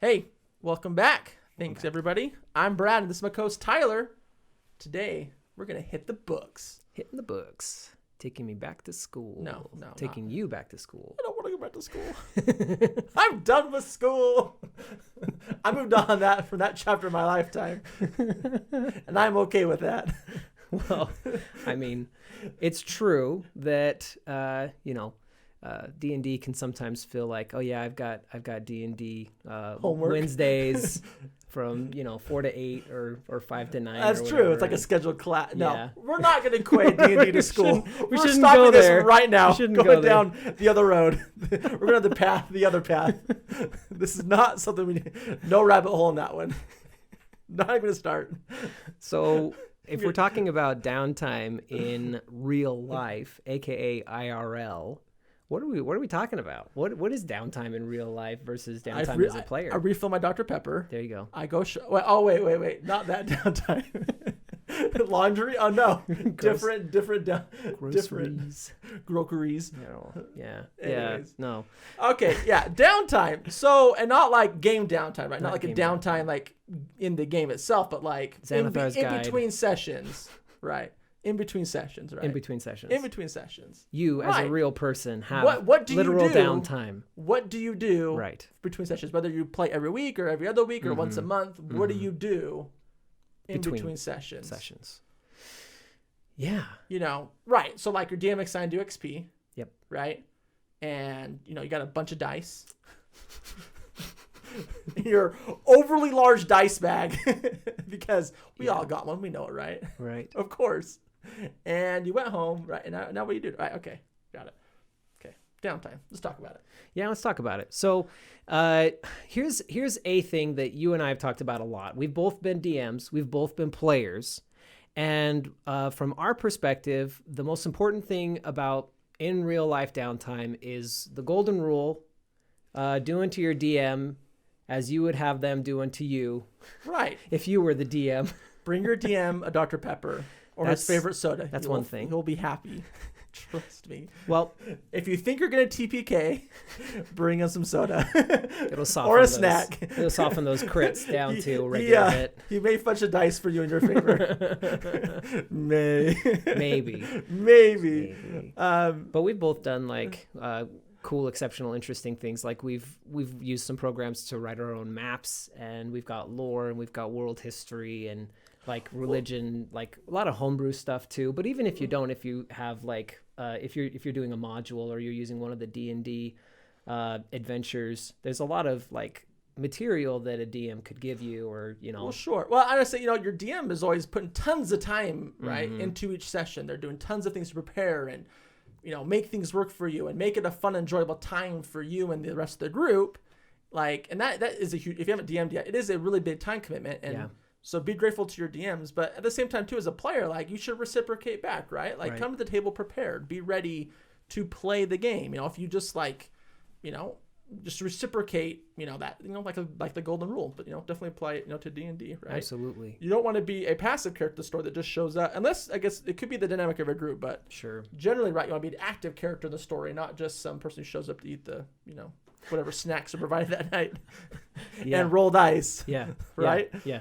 Hey, welcome back. Thanks, everybody. I'm Brad, and this is my co-host, Tyler. Today, we're going to hit the books. Hitting the books. Taking me back to school. No. Taking you back to school. I don't want to go back to school. I'm done with school. I moved on from that chapter of my lifetime. And I'm okay with that. Well, I mean, it's true that, D&D can sometimes feel like, oh yeah, I've got D&D Homework. Wednesdays from 4 to 8 or 5 to 9. That's true. It's like a scheduled class. No, yeah. we're not going to equate D&D to school. We We're shouldn't stopping go this there. right now. Going down the other road. We're going to the other path. This is not something we need. No rabbit hole in that one. Not even going to start. So if we're talking about downtime in real life, aka IRL. What are we talking about? What is downtime in real life versus downtime as a player? I refill my Dr. Pepper. There you go. I go. Wait. Not that downtime. Laundry? Oh no. different. Groceries. Groceries. Yeah. Anyways. No. Okay. Yeah. Downtime. So, and not like game downtime, right? Not like a downtime like in the game itself, but like in between sessions, right? In between sessions, right? In between sessions. You, as a real person, have what do literal you do? downtime. What do you do right. between sessions? Whether you play every week or every other week or once a month, what do you do in between sessions? Yeah. Right. So like your DM assigned to XP. Yep. Right? And, you got a bunch of dice. Your overly large dice bag because we all got one. We know it, right? Right. Of course. And you went home, right? And now what do you do? Right. Okay. Got it. Okay. Downtime. Let's talk about it. Yeah, let's talk about it. So here's a thing that you and I have talked about a lot. We've both been DMs. We've both been players. And from our perspective, the most important thing about in real life downtime is the golden rule, do unto your DM as you would have them do unto you. Right. If you were the DM. Bring your DM a Dr. Pepper or his favorite soda. That's one thing. He'll be happy. Trust me. Well, if you think you're going to TPK, bring him some soda. It'll soften or a snack. It'll soften those crits down to a regular hit. He may fetch a dice for you in your favor. Maybe. But we've both done like cool, exceptional, interesting things. Like we've used some programs to write our own maps, and we've got lore, and we've got world history, and like religion, like a lot of homebrew stuff too. But even if you don't, if you have like if you're doing a module or you're using one of the D&D adventures, there's a lot of like material that a DM could give you, or Well, sure. Well, I would say your DM is always putting tons of time right into each session. They're doing tons of things to prepare and make things work for you and make it a fun, enjoyable time for you and the rest of the group. Like, and that is a huge, if you haven't DM'd yet, it is a really big time commitment. And so be grateful to your DMs, but at the same time too, as a player, like you should reciprocate back, right? Like come to the table prepared, be ready to play the game. If you just like, just reciprocate, that, like the golden rule, but definitely apply it, to D&D, right? Absolutely. You don't want to be a passive character in the story that just shows up, unless I guess it could be the dynamic of a group, but sure. Generally, right, you want to be an active character in the story, not just some person who shows up to eat the, whatever snacks are provided that night and roll dice. Yeah. Right? Yeah.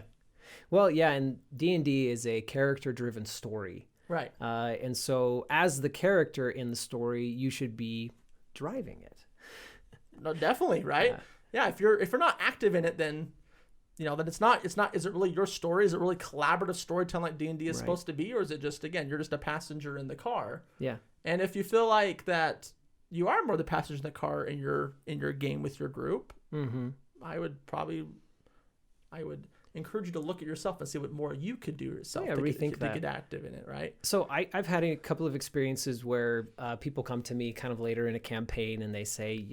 Well, yeah, and D&D is a character-driven story. Right. And so as the character in the story, you should be driving it. No, definitely, right? Yeah, if you're not active in it, then then it's not is it really your story? Is it really collaborative storytelling like D&D is supposed to be, or is it just, again, you're just a passenger in the car? Yeah. And if you feel like that you are more the passenger in the car in your game with your group, I would encourage you to look at yourself and see what more you could do yourself to get active in it, right? So I've had a couple of experiences where people come to me kind of later in a campaign and they say,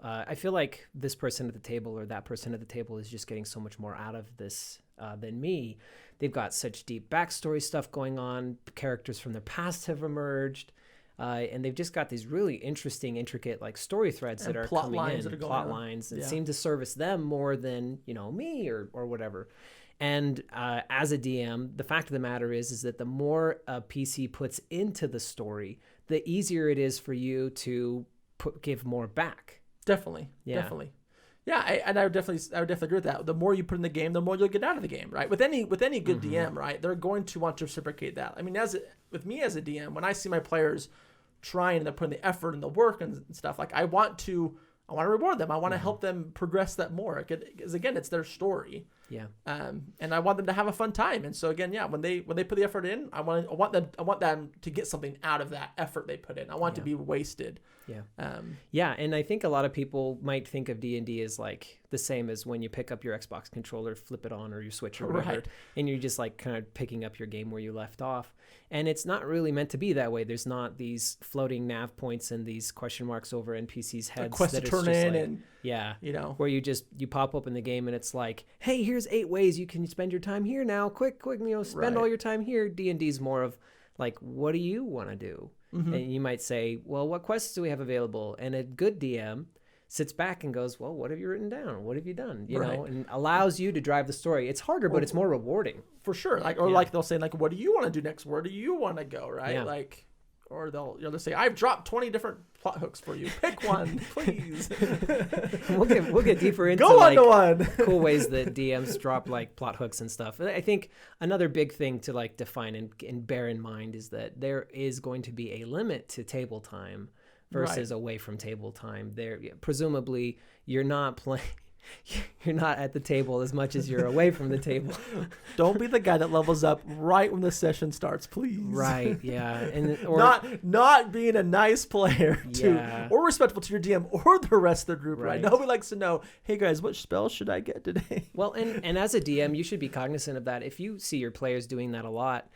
I feel like this person at the table or that person at the table is just getting so much more out of this than me. They've got such deep backstory stuff going on. Characters from their past have emerged. And they've just got these really interesting, intricate like story threads that are coming in, plot lines that seem to service them more than me or whatever. And as a DM, the fact of the matter is that the more a PC puts into the story, the easier it is for you to give more back. Definitely. Yeah, I would definitely agree with that. The more you put in the game, the more you'll get out of the game, right? With any good DM, right? They're going to want to reciprocate that. I mean, with me as a DM, when I see my players trying and they're putting the effort and the work and stuff, like I want to reward them. I want to help them progress that more, because again, it's their story. Yeah. And I want them to have a fun time. And so again, yeah, when they put the effort in, I want them to get something out of that effort they put in. I want it to be wasted. Yeah. Yeah, and I think a lot of people might think of D&D as like the same as when you pick up your Xbox controller, flip it on, or your Switch or whatever, right. And you're just like kind of picking up your game where you left off. And it's not really meant to be that way. There's not these floating nav points and these question marks over NPCs' heads. A quest that to turn in, like, and yeah, where you pop open the game and it's like, hey, here's 8 ways you can spend your time here now. Quick, spend all your time here. D&D's more of like, what do you want to do? Mm-hmm. And you might say, well, what quests do we have available? And a good DM sits back and goes, well, what have you written down? What have you done? You know, and allows you to drive the story. It's harder, but it's more rewarding. For sure. Like they'll say, like, what do you want to do next? Where do you want to go? Right. Yeah. Like, or they'll say, I've dropped 20 different plot hooks for you. Pick one, please. We'll get deeper into one. Cool ways that DMs drop like plot hooks and stuff. I think another big thing to like define and bear in mind is that there is going to be a limit to table time versus away from table time. There, presumably, you're not playing. You're not at the table as much as you're away from the table. Don't be the guy that levels up right when the session starts, please. Right, yeah. Or not being a nice player or respectful to your DM or the rest of the group, right? Nobody likes to know, hey guys, what spell should I get today? Well, and as a DM, you should be cognizant of that. If you see your players doing that a lot,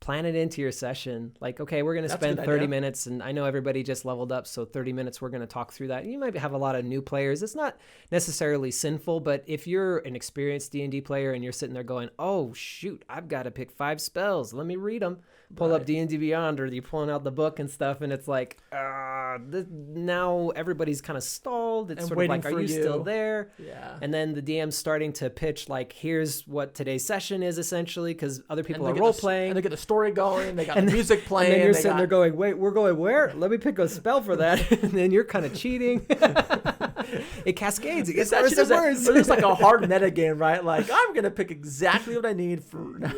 plan it into your session. Like, okay, we're going to spend 30 minutes, and I know everybody just leveled up, so 30 minutes we're going to talk through that. You might have a lot of new players. It's not necessarily sinful, but if you're an experienced D&D player and you're sitting there going, oh, shoot, I've got to pick 5 spells. Let me read them. Pull up D&D Beyond, or you're pulling out the book and stuff, and it's like, now everybody's kind of stalled. It's sort of like, are you still there? Yeah. And then the DM's starting to pitch, like, here's what today's session is, essentially, because other people are role-playing. And they get the story going. They got the music playing. And then you're sitting there going, wait, we're going where? Let me pick a spell for that. And then you're kind of cheating. It cascades. It gets worse and worse. It's just like a hard meta game, right? Like, I'm going to pick exactly what I need for now.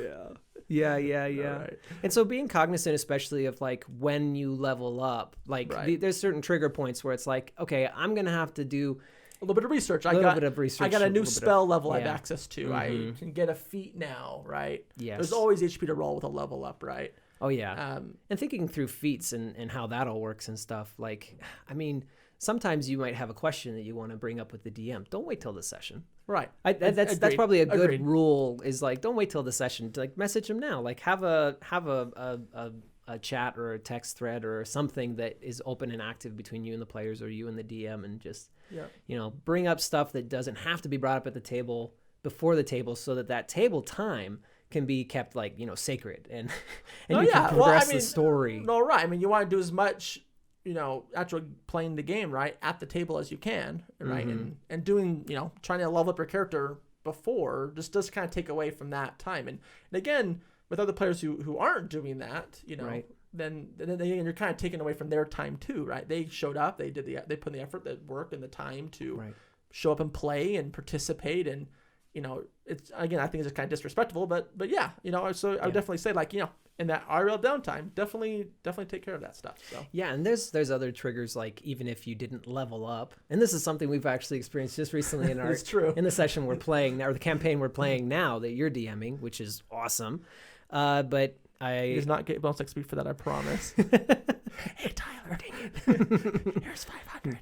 Yeah. Right. And so being cognizant, especially of like when you level up, like there's certain trigger points where it's like, okay, I'm going to have to do a little bit of research. I got a new spell level I have access to. I can get a feat now, right? Yes. There's always HP to roll with a level up, right? Oh, yeah. And thinking through feats and how that all works and stuff, like, I mean, sometimes you might have a question that you want to bring up with the DM. Don't wait till the session. Right. That's probably a good rule, is like, don't wait till the session to like message them now. Like have a chat or a text thread or something that is open and active between you and the players, or you and the DM, and just, bring up stuff that doesn't have to be brought up at the table before the table, so that table time can be kept like, sacred and you can progress the story. No, right. I mean, you want to do as much, actually playing the game, right, at the table as you can, right? Mm-hmm. And doing, trying to level up your character before just does kind of take away from that time. And again, with other players who aren't doing that, then you're kind of taking away from their time too, right? They showed up, they put in the effort, the work, and the time to show up and play and participate. And, it's, again, I think it's just kind of disrespectful, but yeah, so I would definitely say, like, in that RL downtime, definitely take care of that stuff. So yeah, and there's other triggers, like even if you didn't level up, and this is something we've actually experienced just recently in in the session we're playing now, or the campaign we're playing now that you're DMing, which is awesome. But I does not get bonus XP for that, I promise. Hey Tyler, here's 500.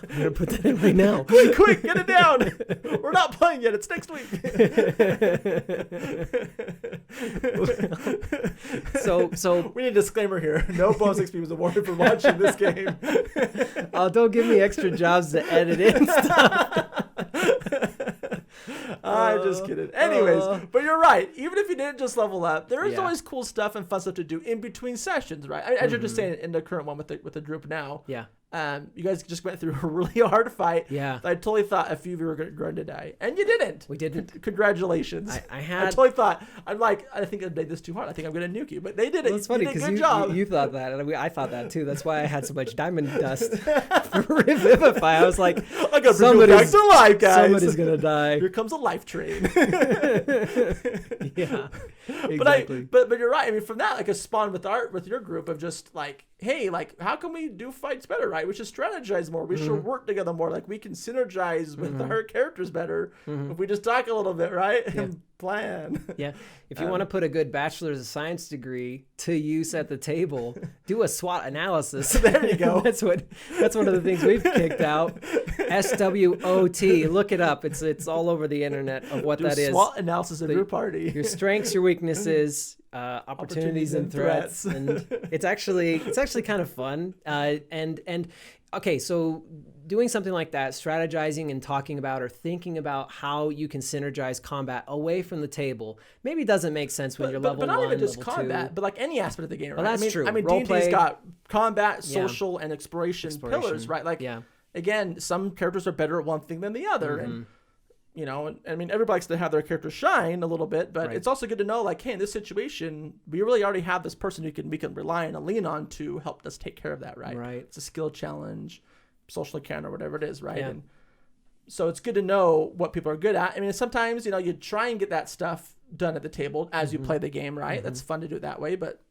I'm gonna put that in right now. Quick, get it down. We're not playing yet. It's next week. So we need a disclaimer here. No bonus XP was awarded for watching this game. Oh, don't give me extra jobs to edit in stuff. I'm just kidding. Anyways, but you're right. Even if you didn't just level up, there is always cool stuff and fun stuff to do in between sessions, right? As you're just saying in the current one with the group now. Yeah. You guys just went through a really hard fight. Yeah. I totally thought a few of you were going to die, and you didn't. We didn't. Congratulations. I totally thought, I think I made this too hard. I think I'm going to nuke you, but they did it. Well, it's funny because you thought that, and I thought that too. That's why I had so much diamond dust for Revivify. I was like, I got somebody's back to life, guys. Somebody's gonna die. Here comes a life train. Yeah. Exactly. But you're right. I mean, from that, like a spawn with your group of just like, hey, like how can we do fights better, right? We should strategize more. We should work together more. Like we can synergize with our characters better if we just talk a little bit, right? Yeah. And plan. Yeah. If you want to put a good bachelor's of science degree to use at the table, do a SWOT analysis. There you go. That's one of the things we've kicked out. SWOT. Look it up. It's all over the internet of what that is. SWOT analysis of your party. Your strengths, your weaknesses, opportunities and threats. And it's actually kind of fun. And okay, so doing something like that, strategizing and talking about or thinking about how you can synergize combat away from the table, maybe doesn't make sense when you're level 1, but not even just level combat, 2. but like any aspect of the game, right? Well, that's true. I mean, D&D's got combat, social, and exploration pillars, right? Like, again, some characters are better at one thing than the other, and you know, and I mean, everybody likes to have their character shine a little bit, but it's also good to know, like, hey, in this situation, we really already have this person we can rely on and lean on to help us take care of that, right? Right. It's a skill challenge, social encounter, whatever it is, right? Yeah. And so it's good to know what people are good at. I mean, sometimes, you know, you try and get that stuff done at the table as you play the game, right? That's fun to do it that way, but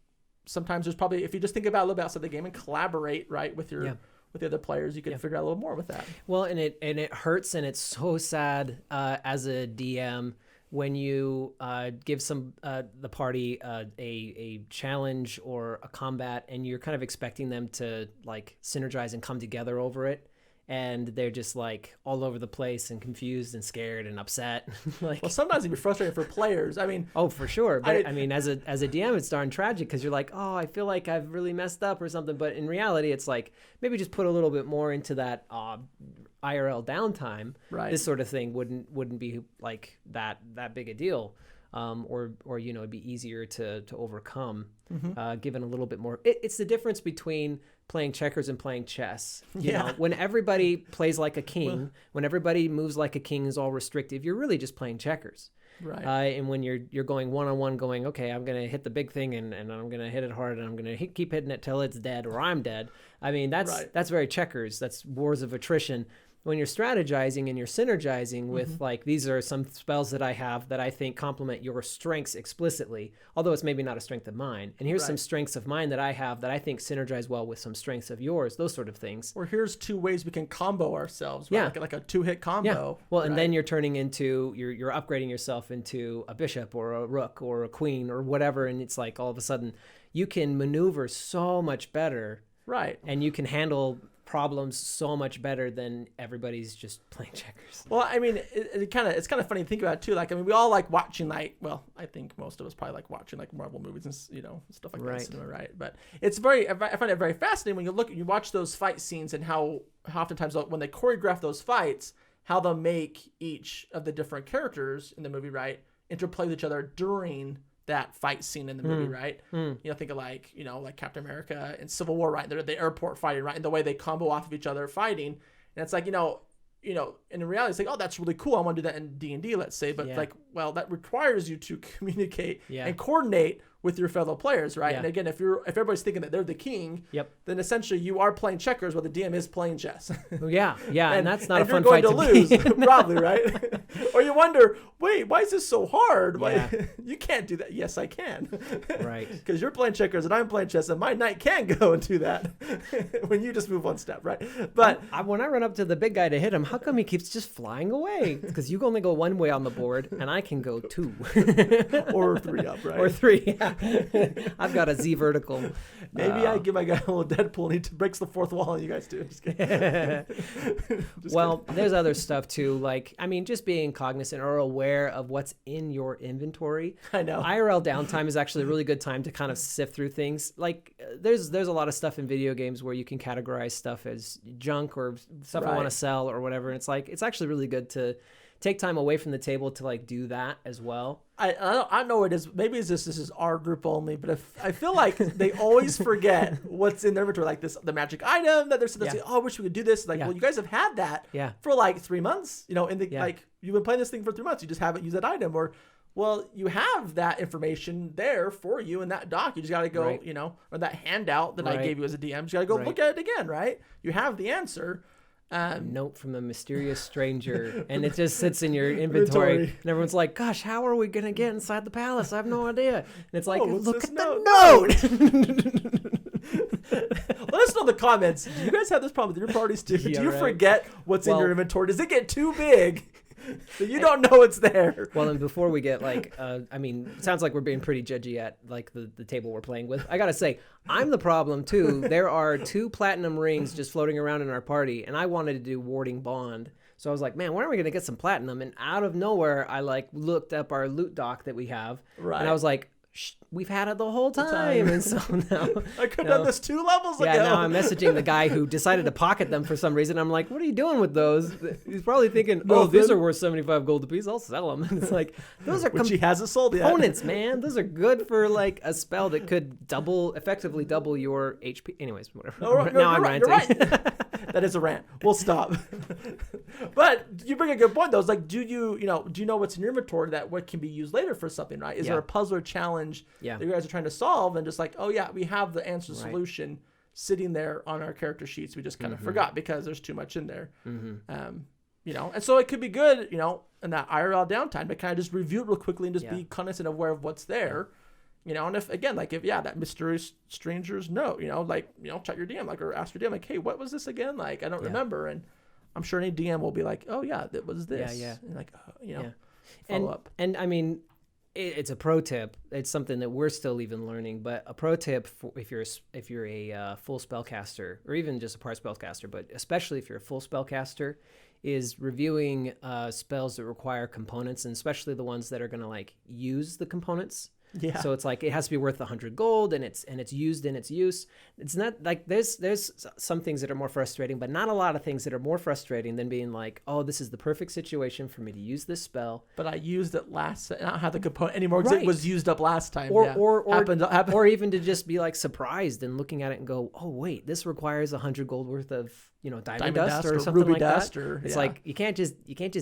sometimes there's probably, if you just think about a little bit outside the game and collaborate, right, with your with the other players, you can figure out a little more with that. Well, and it hurts, and it's so sad as a DM when you give the party a challenge or a combat, and you're kind of expecting them to like synergize and come together over it, and they're just like all over the place and confused and scared and upset. Like, well, sometimes it'd be frustrating for players. I mean, oh, for sure. But I mean, as a DM, it's darn tragic because you're like, oh, I feel like I've really messed up or something. But in reality, it's like maybe just put a little bit more into that IRL downtime. Right. This sort of thing wouldn't be like that big a deal. Or you know, it'd be easier to overcome, given a little bit more. It's the difference between playing checkers and playing chess. You know, when everybody plays like a king, when everybody moves like a king is all restrictive, you're really just playing checkers. Right. And when you're going one-on-one, going, okay, I'm gonna hit the big thing and I'm gonna hit it hard and I'm gonna keep hitting it till it's dead or I'm dead. I mean, that's very checkers. That's wars of attrition. When you're strategizing and you're synergizing with like, these are some spells that I have that I think complement your strengths explicitly, although it's maybe not a strength of mine. And here's some strengths of mine that I have that I think synergize well with some strengths of yours, those sort of things. Or here's 2 ways we can combo ourselves, right? Like a 2-hit combo. Yeah. Well, and then you're turning into, you're upgrading yourself into a bishop or a rook or a queen or whatever. And it's like all of a sudden you can maneuver so much better. Right. And you can handle problems so much better than everybody's just playing checkers. Well, I mean, it's kind of funny to think about too. Like, I mean, we all like watching, like, well, I think most of us probably like watching like Marvel movies and, you know, stuff like that, cinema, right? But it's I find it very fascinating when you watch those fight scenes and how oftentimes when they choreograph those fights, how they'll make each of the different characters in the movie, right, interplay with each other during that fight scene in the movie, right? You know, think of like, you know, like Captain America and Civil War, right? They're at the airport fighting, right? And the way they combo off of each other fighting. And it's like, you know, and in reality, it's like, oh, that's really cool. I want to do that in D&D, let's say. But like, well, that requires you to communicate and coordinate with your fellow players, right? And again, if everybody's tking that they're the king, then essentially you are playing checkers while the DM is playing chess. and that's not a fun fight to lose, probably, right? Or you wonder, wait, why is this so hard? You can't do that. Yes, I can. Right. Because you're playing checkers and I'm playing chess, and my knight can go and do that when you just move one step, right? But when I run up to the big guy to hit him, how come he keeps just flying away? Because you can only go one way on the board, and I can go 2. Or 3 up, right? Or 3, I've got a Z vertical. Maybe I give my guy a little Deadpool and he breaks the 4th wall and you guys do. Just kidding. Well, there's other stuff too. Like, I mean, just being cognizant or aware of what's in your inventory. I know. IRL downtime is actually a really good time to kind of sift through things. Like, there's a lot of stuff in video games where you can categorize stuff as junk or stuff I want to sell or whatever. And it's like, it's actually really good to take time away from the table to like do that as well. I know it is. Maybe it's just this is our group only, but I feel like they always forget what's in their inventory, like the magic item that they're saying, oh, I wish we could do this. Like, well, you guys have had that for like 3 months, like you've been playing this thing for 3 months. You just haven't used that item, or, well, you have that information there for you in that doc. You just got to go, or that handout that I gave you as a DM. You just got to go look at it again, right? You have the answer. Note from a mysterious stranger, and it just sits in your inventory. And everyone's like, gosh, how are we going to get inside the palace? I have no idea. And it's like, look at the note. Let us know in the comments. Do you guys have this problem with your parties too? Do you forget what's in your inventory? Does it get too big so you don't know it's there? Well, and before we get like, it sounds like we're being pretty judgy at like the table we're playing with. I got to say, I'm the problem too. There are 2 platinum rings just floating around in our party, and I wanted to do Warding Bond. So I was like, man, when are we going to get some platinum? And out of nowhere, I like looked up our loot doc that we have. Right. And I was like, we've had it the whole time. And so now I could have done this 2 levels ago. Yeah, now I'm messaging the guy who decided to pocket them for some reason. I'm like, what are you doing with those? He's probably thinking, these are worth 75 gold apiece. I'll sell them. And it's like, those are which he hasn't sold yet. Components, man. Those are good for like a spell that could effectively double your HP. Anyways, whatever. Now I'm ranting. You're right. That is a rant. We'll stop. But you bring a good point though. It's like, do you know what's in your inventory that what can be used later for something, right? Is there a puzzle or challenge that you guys are trying to solve, and just like, oh yeah, we have the answer solution sitting there on our character sheets. We just kind of forgot because there's too much in there. And so it could be good, in that IRL downtime to kind of just review it real quickly and just be cognizant of aware of what's there. And if that mysterious stranger's note, check your DM, or ask your DM, like, hey, what was this again? Like, I don't remember. And I'm sure any DM will be like, oh yeah, that was this. Yeah. And like, follow up. And I mean, it's a pro tip. It's something that we're still even learning, but a pro tip for if you're a full spellcaster, or even just a part spellcaster, but especially if you're a full spellcaster, is reviewing spells that require components, and especially the ones that are going to like use the components. Yeah. So it's like it has to be worth 100 gold, and it's used in its use. It's not like there's some things that are more frustrating, but not a lot of things that are more frustrating than being like, oh, this is the perfect situation for me to use this spell. But I used it last. I don't have the component anymore because it was used up last time. Or even to just be like surprised and looking at it and go, oh wait, this requires 100 gold worth of diamond dust or something ruby like dust that. It's like you can't just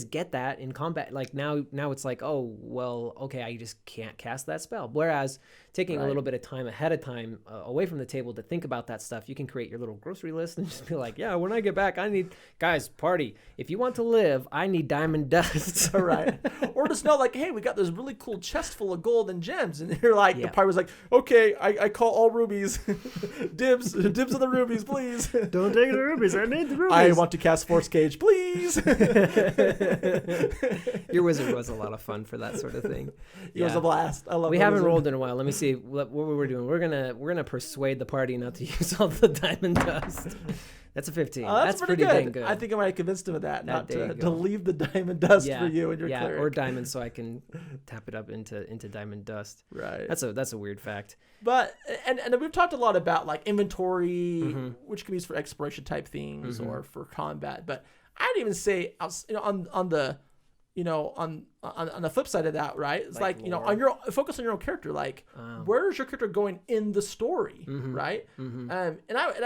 get that in combat. Like now it's like, oh well, okay, I just can't cast that spell. Whereas taking a little bit of time ahead of time away from the table to think about that stuff, you can create your little grocery list and just be like, yeah, when I get back, I need, guys, party. If you want to live, I need diamond dust. All right. Or just know like, hey, we got this really cool chest full of gold and gems. And you're like, the party was like, okay, I call all rubies. dibs of the rubies, please. Don't take the rubies. I need the rubies. I want to cast Force Cage, please. Your wizard was a lot of fun for that sort of thing. It was a blast. I love it. We haven't rolled in a while. Let me see what we were doing. We're gonna persuade the party not to use all the diamond dust. That's a 15. That's pretty dang good. I think I might have convinced him of that not to leave the diamond dust for you and your cleric. Or diamonds, so I can tap it up into diamond dust. Right. That's a weird fact. But and we've talked a lot about like inventory, which can be used for exploration type things or for combat. But I'd even say on the flip side of that, right? It's like lore. Focus on your own character. Like, where's your character going in the story, right? And I've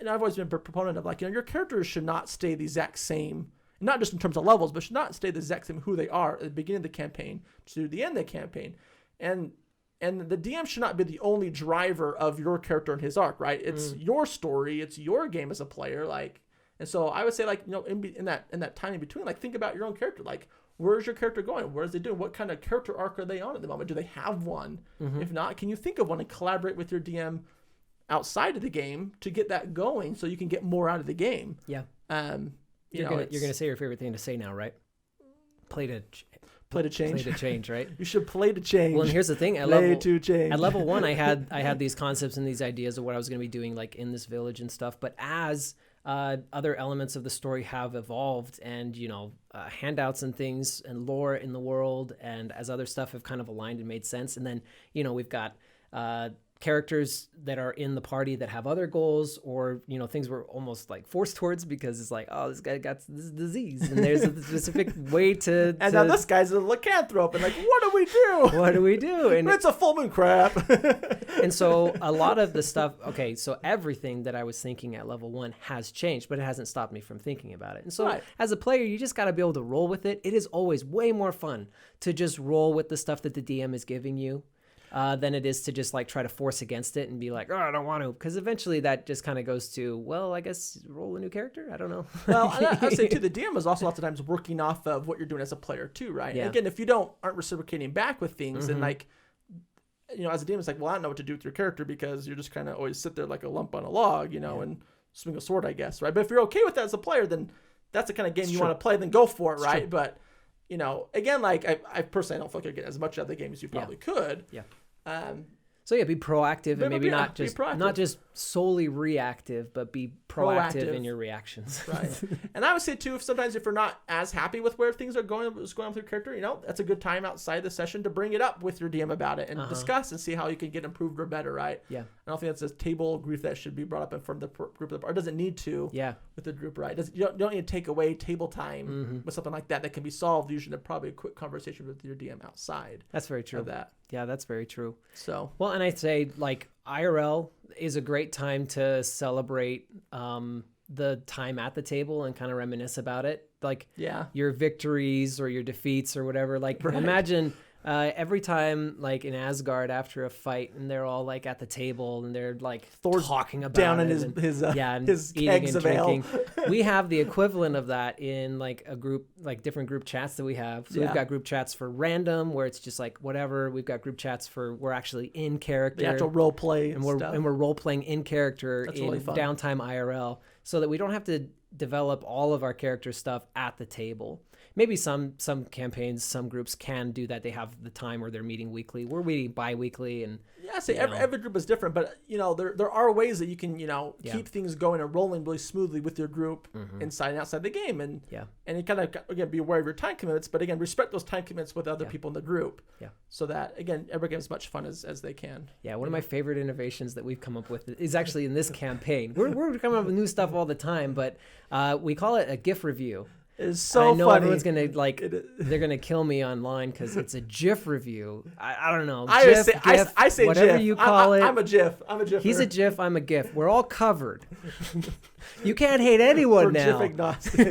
always been a proponent of like, your characters should not stay the exact same, not just in terms of levels, but should not stay the exact same who they are at the beginning of the campaign to the end of the campaign, and the DM should not be the only driver of your character and his arc, right? It's your story, it's your game as a player, like, and so I would say like in that time in between, like think about your own character, like. Where's your character going? What is they doing? What kind of character arc are they on at the moment? Do they have one? If not, can you think of one and collaborate with your DM outside of the game to get that going so you can get more out of the game? Yeah. You're gonna say your favorite thing to say now, right? Play to change. Play to change, right? You should play to change. Well, and here's the thing. At level 1, I had these concepts and these ideas of what I was going to be doing, like in this village and stuff. But as other elements of the story have evolved, and handouts and things and lore in the world, and as other stuff have kind of aligned and made sense, and then we've got characters that are in the party that have other goals, or things we're almost like forced towards because it's like, oh, this guy got this disease and there's a specific way to and now this guy's a lycanthrope and like, what do we do? What do we do? And it's a full moon crap. And so a lot of the stuff, okay, so everything that I was thinking at level 1 has changed, but it hasn't stopped me from thinking about it. And so as a player, you just got to be able to roll with it. It is always way more fun to just roll with the stuff that the DM is giving you. Than it is to just like try to force against it and be like, oh, I don't want to. Because eventually that just kind of goes to, well, I guess roll a new character. I don't know. Well, I would say too, the DM is also lots of times working off of what you're doing as a player too, right? Yeah. And again, if you aren't reciprocating back with things, and like, as a DM, it's like, well, I don't know what to do with your character because you're just kind of always sit there like a lump on a log, and swing a sword, I guess, right? But if you're okay with that as a player, then that's the kind of game you want to play, then go for it, right? But, again, like I personally don't feel like I get as much out of the game as you probably could. Yeah. So yeah, be proactive and maybe not just solely reactive, but be proactive in your reactions. Right. And I would say too, if you're not as happy with where things are going on with your character, that's a good time outside the session to bring it up with your DM about it and discuss and see how you can get improved or better. Right. Yeah. I don't think that's a table grief that should be brought up in front of the group of the, or doesn't need to. Yeah. With the group, right? You don't need to take away table time with something like that can be solved. Usually, probably a quick conversation with your DM outside. That's very true. Of that. Yeah, that's very true. So well, and I'd say like IRL is a great time to celebrate the time at the table and kind of reminisce about it, like your victories or your defeats or whatever. Like imagine every time like in Asgard after a fight and they're all like at the table and they're like Thor's talking about down it in his eating kegs and of ale. We have the equivalent of that in like a group, like different group chats that we have. So we've got group chats for random where it's just like whatever. We've got group chats for we're actually in character. The actual role play and we're role playing in character. That's in really fun. Downtime IRL, so that we don't have to develop all of our character stuff at the table. Maybe some campaigns, some groups can do that. They have the time where they're meeting weekly. We're meeting bi-weekly, and every group is different. But there are ways that you can keep things going and rolling really smoothly with your group inside and outside the game, and you kind of again be aware of your time commitments, but again respect those time commitments with other people in the group. Yeah. So that again everybody gets as much fun as they can. Yeah. One of my favorite innovations that we've come up with is actually in this campaign. We're coming up with new stuff all the time, but we call it a GIF review. It's so I know funny. Everyone's gonna they're gonna kill me online because it's a GIF review. I don't know. I say whatever GIF. You call it. I'm a GIF. I'm a GIF. He's a GIF. I'm a GIF. We're all covered. You can't hate anyone We're now. GIF agnostic.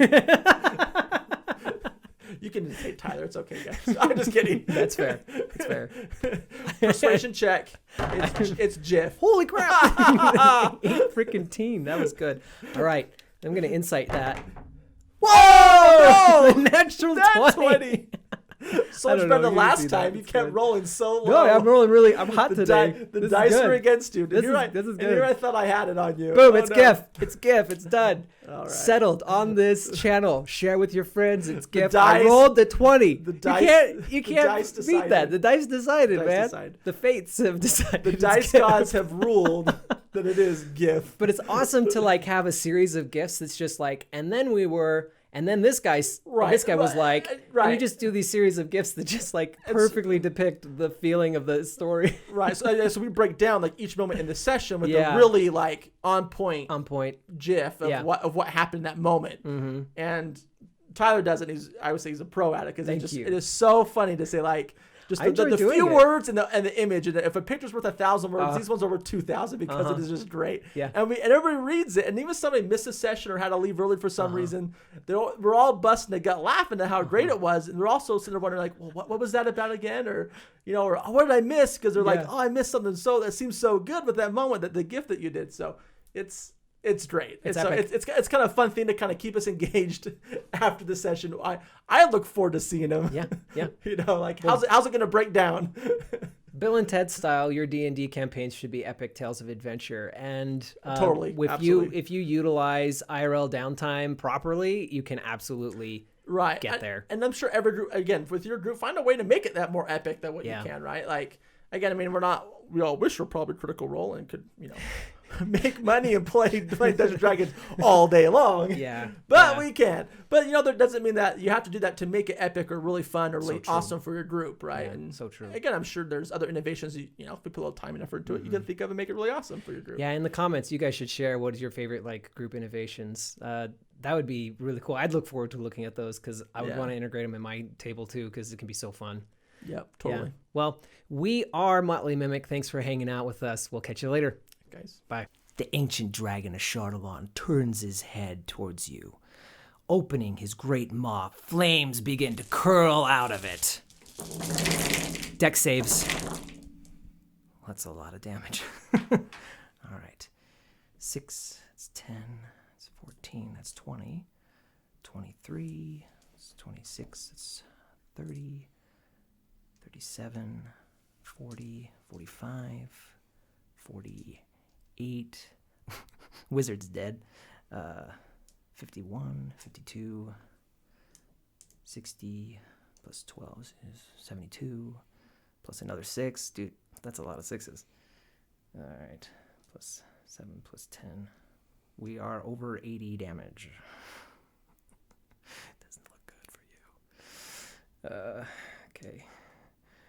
You can hate Tyler. It's okay, guys. I'm just kidding. That's fair. That's fair. Persuasion check. It's GIF. Holy crap! 8 freaking team. That was good. All right, I'm gonna insight that. Whoa! The natural 20. So much better than last time. You kept rolling so low. No, I'm rolling really. I'm hot today. The dice were against you. This is good. And here I thought I had it on you. Boom! It's GIF. It's GIF. It's done. All right. Settled on this channel. Share with your friends. It's GIF. Dice, I rolled the 20. The dice. You can't beat that. The dice decided, man. The fates have decided. The dice gods have ruled that it is GIF. But it's awesome to like have a series of GIFs that's just like, and then we were. And then this guy was like, and you just do these series of GIFs that just like perfectly depict the feeling of the story. Right. So we break down like each moment in the session with a really like on point GIF of what happened in that moment. Mm-hmm. And Tyler does it. I would say he's a pro at it because it is so funny to say like. Just the few words and the image, and if a picture's worth 1,000 words, these ones are worth 2,000 because it is just great. Yeah. And everybody reads it, and even if somebody missed a session or had to leave early for some reason, we're all busting the gut laughing at how great it was, and they're also sitting there wondering like, well, what was that about again, or or what did I miss? Because they're like, oh, I missed something that seems so good with that moment, that the gift that you did. So it's great. It's kind of a fun thing to kind of keep us engaged after the session. I look forward to seeing them. Yeah. How's it going to break down? Bill and Ted style, your D&D campaigns should be epic tales of adventure. And totally, if you utilize IRL downtime properly, you can absolutely get there. And I'm sure every group, again, with your group, find a way to make it that more epic than what you can, right? Like, again, I mean, we all wish we're probably Critical Role and could, make money and play Dungeons and Dragons all day long. Yeah. But we can. But, that doesn't mean that you have to do that to make it epic or really fun or really awesome for your group, right? Yeah, and so true. Again, I'm sure there's other innovations, if you put a little time and effort to it, you can think of and make it really awesome for your group. Yeah, in the comments, you guys should share what is your favorite group innovations. That would be really cool. I'd look forward to looking at those because I would want to integrate them in my table too because it can be so fun. Yep, totally. Yeah. Well, we are Motley Mimic. Thanks for hanging out with us. We'll catch you later. Guys. Bye. The ancient dragon Ashardalon turns his head towards you. Opening his great maw, flames begin to curl out of it. Dex saves. That's a lot of damage. All right. 6, that's 10, that's 14, that's 20, 23, that's 26, that's 30, 37, 40, 45, 48. Wizard's dead. 51, 52, 60, plus 12 is 72, plus another 6. Dude, that's a lot of 6s. All right, plus 7, plus 10. We are over 80 damage. Doesn't look good for you. Okay.